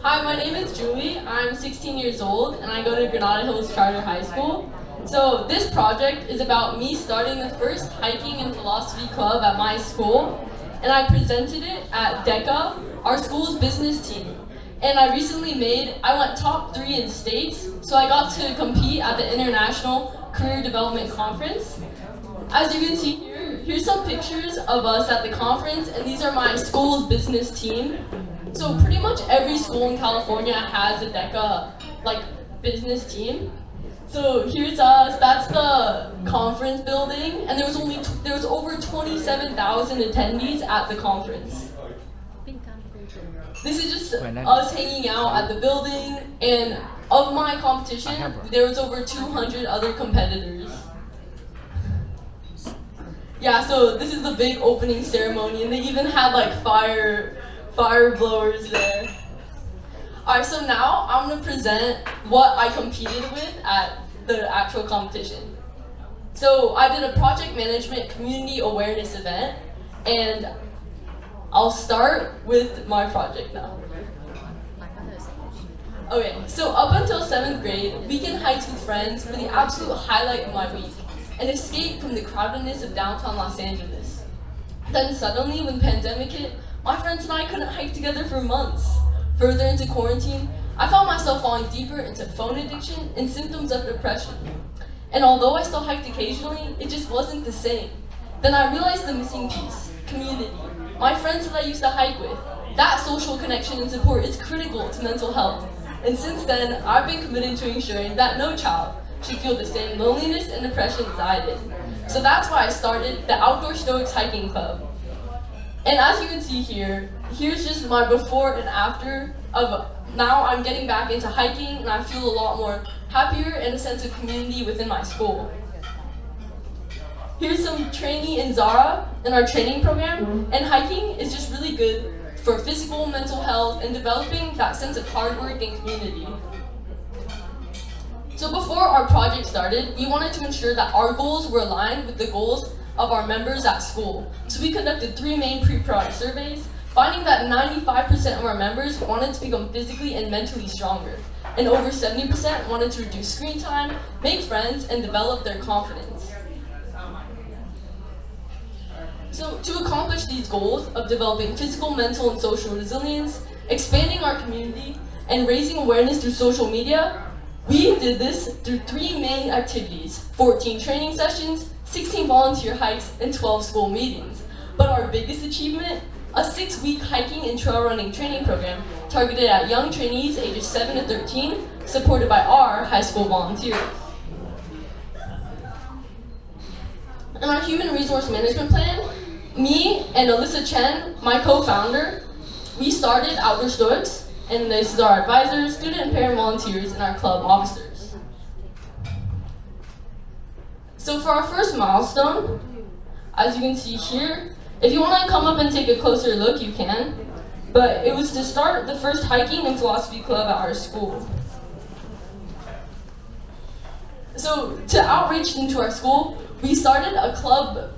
Hi, my name is Julie. I'm 16 years old and I go to Granada Hills Charter High School. So this project is about me starting the first hiking and philosophy club at my school, and I presented it at DECA, our school's business team. And I went top 3 in states, so I got to compete at the International Career Development Conference. As you can see here, here's some pictures of us at the conference, and these are my school's business team. So pretty much every school in California has a DECA business team. So here's us. That's the conference building, and there was over 27,000 attendees at the conference. This is just us hanging out at the building, and of my competition, there was over 200 other competitors. Yeah, so this is the big opening ceremony, and they even had fire blowers there. Alright, so now I'm gonna present what I competed with at the actual competition. So I did a project management community awareness event, and I'll start with my project now. Okay, so up until 7th grade, weekend hikes with friends were the absolute highlight of my week, an escape from the crowdedness of downtown Los Angeles. Then suddenly, when the pandemic hit, my friends and I couldn't hike together for months. Further into quarantine, I found myself falling deeper into phone addiction and symptoms of depression. And although I still hiked occasionally, it just wasn't the same. Then I realized the missing piece: community. My friends that I used to hike with. That social connection and support is critical to mental health. And since then, I've been committed to ensuring that no child should feel the same loneliness and depression as I did. So that's why I started the Outdoor Stoics Hiking Club. And as you can see here, here's just my before and after of now I'm getting back into hiking, and I feel a lot more happier and a sense of community within my school. Here's some trainee in Zara in our training program, and hiking is just really good for physical, mental health, and developing that sense of hard work and community. So before our project started, we wanted to ensure that our goals were aligned with the goals of our members at school. So we conducted 3 main pre-project surveys, finding that 95% of our members wanted to become physically and mentally stronger, and over 70% wanted to reduce screen time, make friends, and develop their confidence. So to accomplish these goals of developing physical, mental, and social resilience, expanding our community, and raising awareness through social media, we did this through 3 main activities: 14 training sessions, 16 volunteer hikes, and 12 school meetings. But our biggest achievement, a 6-week hiking and trail running training program targeted at young trainees ages 7 to 13, supported by our high school volunteers. In our human resource management plan, me and Alyssa Chen, my co-founder, we started Outdoor Stoics, and this is our advisors, student and parent volunteers, and our club officers. So for our first milestone, as you can see here, if you want to come up and take a closer look, you can. But it was to start the first hiking and philosophy club at our school. So to outreach into our school, we started a club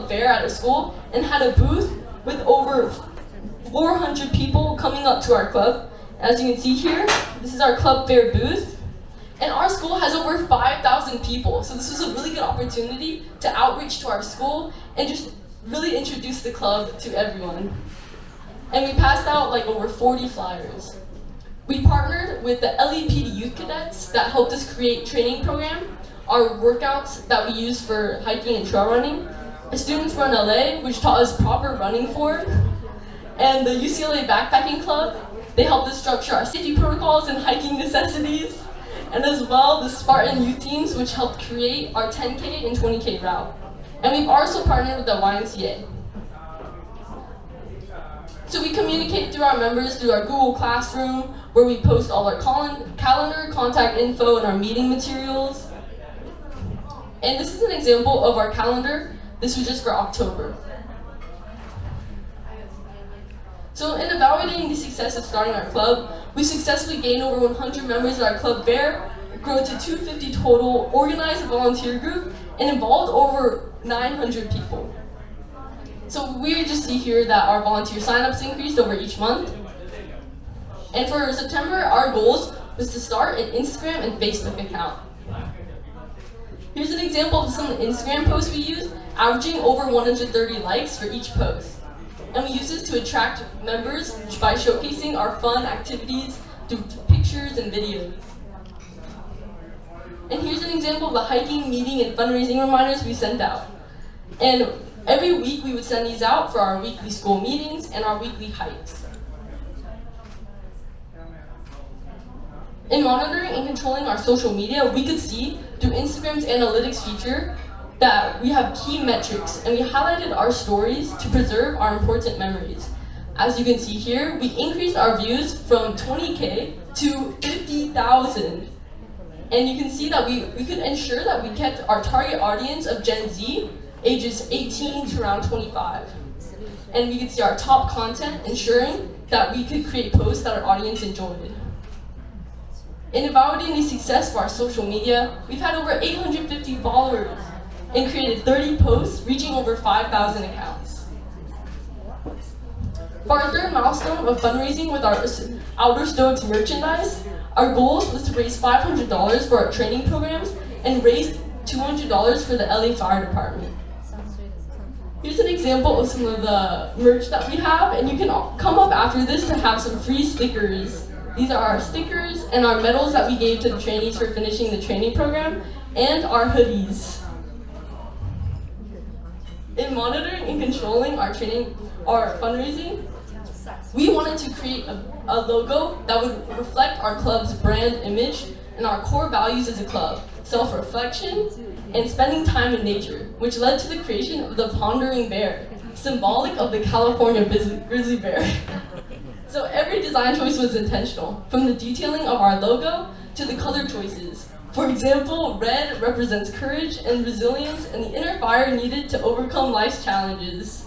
fair at our school and had a booth with over 400 people coming up to our club. As you can see here, this is our club fair booth. And our school has over 5,000 people, so this was a really good opportunity to outreach to our school and just really introduce the club to everyone. And we passed out over 40 flyers. We partnered with the LEPD youth cadets that helped us create training program, our workouts that we use for hiking and trail running, a Students Run LA, which taught us proper running form, and the UCLA Backpacking Club. They helped us structure our safety protocols and hiking necessities, and as well the Spartan youth teams, which helped create our 10K and 20K route. And we've also partnered with the YMCA. So we communicate through our members through our Google Classroom, where we post all our calendar, contact info, and our meeting materials. And this is an example of our calendar. This was just for October. So in evaluating the success of starting our club, we successfully gained over 100 members at our club fair, grew to 250 total, organized a volunteer group, and involved over 900 people. So we just see here that our volunteer signups increased over each month. And for September, our goals was to start an Instagram and Facebook account. Here's an example of some of the Instagram posts we used, averaging over 130 likes for each post. And we use this to attract members by showcasing our fun activities through pictures and videos. And here's an example of the hiking, meeting, and fundraising reminders we sent out. And every week we would send these out for our weekly school meetings and our weekly hikes. In monitoring and controlling our social media, we could see through Instagram's analytics feature that we have key metrics, and we highlighted our stories to preserve our important memories. As you can see here, we increased our views from 20K to 50,000. And you can see that we could ensure that we kept our target audience of Gen Z, ages 18 to around 25. And we could see our top content, ensuring that we could create posts that our audience enjoyed. In evaluating the success for our social media, we've had over 850 followers and created 30 posts, reaching over 5,000 accounts. For our third milestone of fundraising with our Outer Stoics merchandise, our goal was to raise $500 for our training programs and raise $200 for the LA Fire Department. Here's an example of some of the merch that we have, and you can come up after this to have some free stickers. These are our stickers and our medals that we gave to the trainees for finishing the training program, and our hoodies. In monitoring and controlling our fundraising, we wanted to create a logo that would reflect our club's brand image and our core values as a club, self-reflection and spending time in nature, which led to the creation of the pondering bear, symbolic of the California grizzly bear. So every design choice was intentional, from the detailing of our logo to the color choices. For example, red represents courage and resilience and the inner fire needed to overcome life's challenges.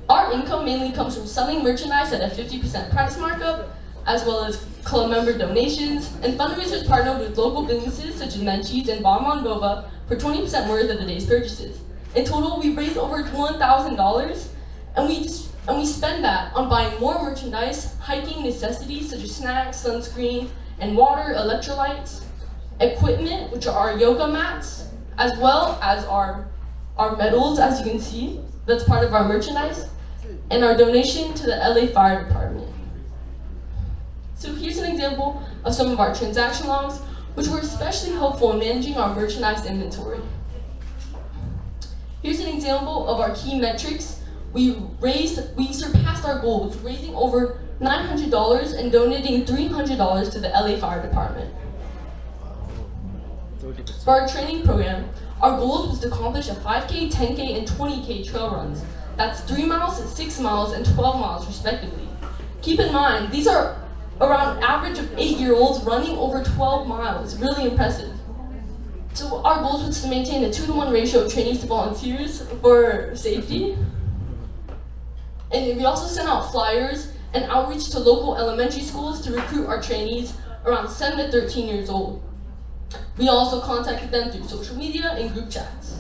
Our income mainly comes from selling merchandise at a 50% price markup, as well as club member donations, and fundraisers partnered with local businesses such as Menchie's and Bon Boba for 20% worth of the day's purchases. In total, we raised over $1,000, and we spend that on buying more merchandise, hiking necessities such as snacks, sunscreen, and water, electrolytes, equipment, which are our yoga mats, as well as our medals, as you can see, that's part of our merchandise, and our donation to the LA Fire Department. So here's an example of some of our transaction logs, which were especially helpful in managing our merchandise inventory. Here's an example of our key metrics. We surpassed our goals, raising over $900 and donating $300 to the LA Fire Department. For our training program, our goals was to accomplish a 5K, 10K, and 20K trail runs. That's 3 miles, 6 miles, and 12 miles respectively. Keep in mind, these are around an average of 8-year-olds running over 12 miles, really impressive. So our goals was to maintain a 2-to-1 ratio of trainees to volunteers for safety. And we also sent out flyers and outreach to local elementary schools to recruit our trainees around 7 to 13 years old. We also contacted them through social media and group chats.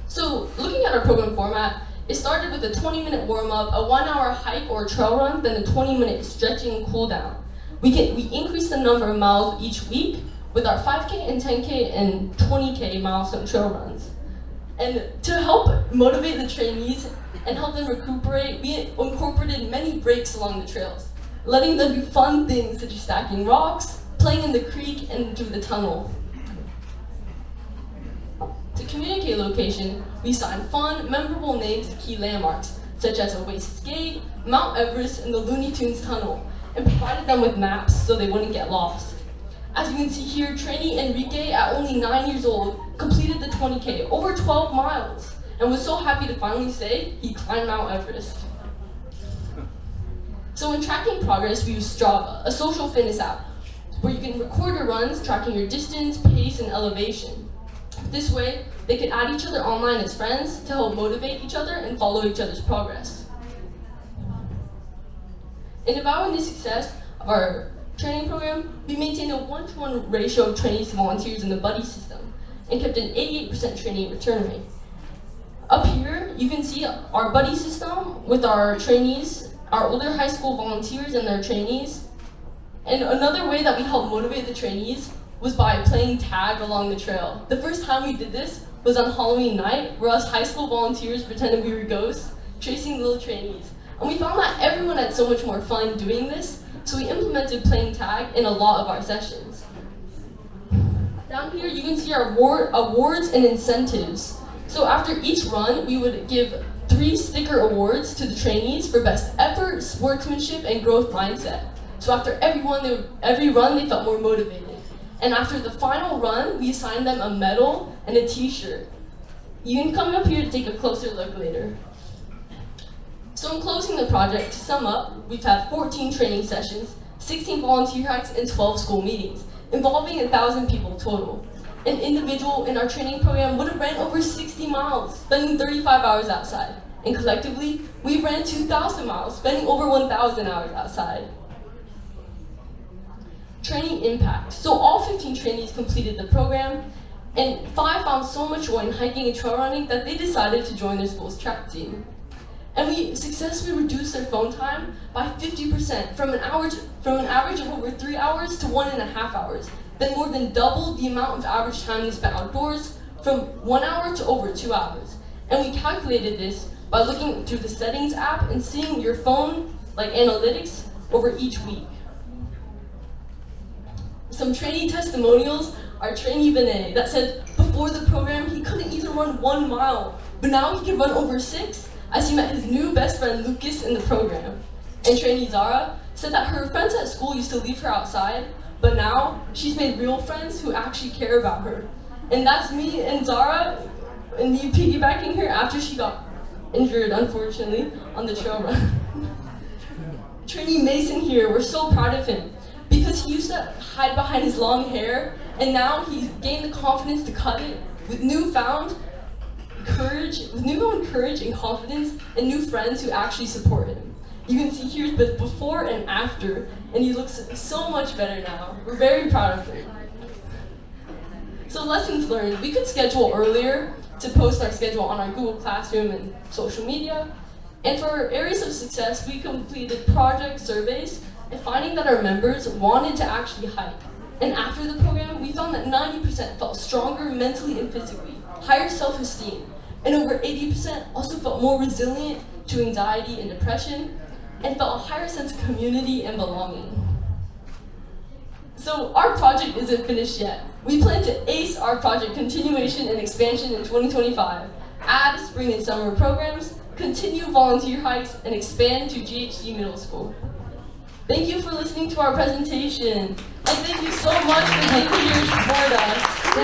So looking at our program format, it started with a 20-minute warm-up, a 1-hour hike or trail run, then a 20-minute stretching and cool down. We increased the number of miles each week with our 5K and 10K and 20K milestone trail runs. And to help motivate the trainees and help them recuperate, we incorporated many breaks along the trails, letting them do fun things such as stacking rocks, playing in the creek, and through the tunnel. To communicate location, we signed fun, memorable names to key landmarks, such as Oasis Gate, Mount Everest, and the Looney Tunes Tunnel, and provided them with maps so they wouldn't get lost. As you can see here, trainee Enrique, at only 9 years old, completed the 20K, over 12 miles, and was so happy to finally say he climbed Mount Everest. So in tracking progress, we use Strava, a social fitness app, where you can record your runs, tracking your distance, pace, and elevation. This way, they can add each other online as friends to help motivate each other and follow each other's progress. In evaluating the success of our training program, we maintained a 1-to-1 ratio of trainees to volunteers in the buddy system and kept an 88% trainee return rate. Up here, you can see our buddy system with our trainees, our older high school volunteers and their trainees. And another way that we help motivate the trainees was by playing tag along the trail. The first time we did this was on Halloween night, where us high school volunteers pretended we were ghosts, chasing little trainees. And we found that everyone had so much more fun doing this, so we implemented playing tag in a lot of our sessions. Down here, you can see our awards and incentives. So after each run, we would give 3 sticker awards to the trainees for best effort, sportsmanship, and growth mindset. So after every run, they felt more motivated. And after the final run, we assigned them a medal and a t-shirt. You can come up here to take a closer look later. So in closing the project, to sum up, we've had 14 training sessions, 16 volunteer hikes, and 12 school meetings, involving 1,000 people total. An individual in our training program would have ran over 60 miles, spending 35 hours outside. And collectively, we ran 2,000 miles, spending over 1,000 hours outside. Training impact. So all 15 trainees completed the program, and 5 found so much joy in hiking and trail running that they decided to join their school's track team. And we successfully reduced their phone time by 50% from an average of over 3 hours to 1.5 hours. Then more than doubled the amount of average time they spent outdoors from 1 hour to over 2 hours. And we calculated this by looking through the settings app and seeing your phone, like analytics, over each week. Some trainee testimonials are trainee Vinay that said before the program he couldn't even run 1 mile, but now he can run over 6 as he met his new best friend Lucas in the program. And trainee Zara said that her friends at school used to leave her outside, but now she's made real friends who actually care about her. And that's me and Zara, and me piggybacking her after she got injured, unfortunately, on the trail run. Trainee Mason here, we're so proud of him, because he used to hide behind his long hair, and now he's gained the confidence to cut it with newfound courage and confidence, and new friends who actually support him. You can see here the before and after, and he looks so much better now. We're very proud of him. So lessons learned, we could schedule earlier to post our schedule on our Google Classroom and social media. And for areas of success, we completed project surveys and finding that our members wanted to actually hike. And after the program, we found that 90% felt stronger mentally and physically, higher self-esteem, and over 80% also felt more resilient to anxiety and depression, and felt a higher sense of community and belonging. So our project isn't finished yet. We plan to ace our project continuation and expansion in 2025, add spring and summer programs, continue volunteer hikes, and expand to GHD Middle School. Thank you for listening to our presentation, and thank you so much for being here to support us.